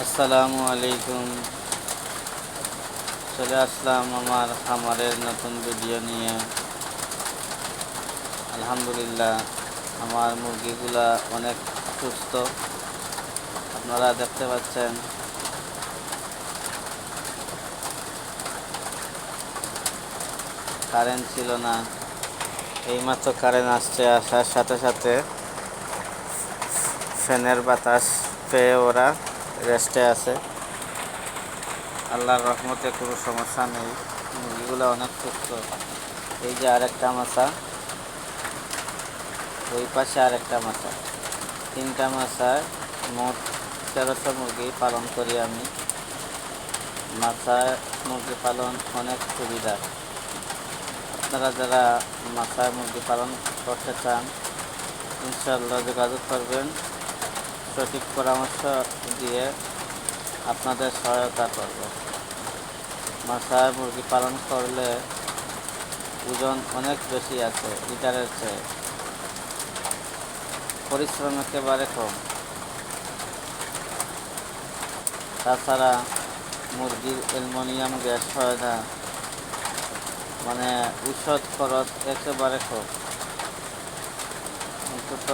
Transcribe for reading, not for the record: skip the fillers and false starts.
আসসালামু আলাইকুম। চলে আসলাম আমার খামারের নতুন ভিডিও নিয়ে। আলহামদুলিল্লাহ, আমার মুরগিগুলা অনেক সুস্থ। আপনারা দেখতে পাচ্ছেন কারেন্ট ছিল না, এইমাত্র কারেন্ট আসছে। আসার সাথে সাথে ফ্যানের বাতাস পেয়ে ওরা রেস্টে আছে। আল্লাহর রহমতে কোনো সমস্যা নেই, মুরগিগুলো অনেক সুস্থ। এই যে আরেকটা মাছা, ওই পাশে আরেকটা মাছা, তিনটা মাছায় মোট 1300 মুরগি পালন করি আমি। মাছায় মুরগি পালন অনেক সুবিধা। আপনারা যারা মাছায় মুরগি পালন করতে চান, ইনশাআল্লাহ যোগাযোগ করবেন। সঠিক পরামর্শ দিয়ে আপনাদের সহায়তা করব। মাছায় মুরগি পালন করলে ওজন অনেক বেশি আছে লিটারের চেয়ে, পরিশ্রম একেবারে কম। তাছাড়া মুরগির অ্যালুমিনিয়াম গ্যাস হয় না, মানে ঔষধ খরচ একেবারে কম। অন্তত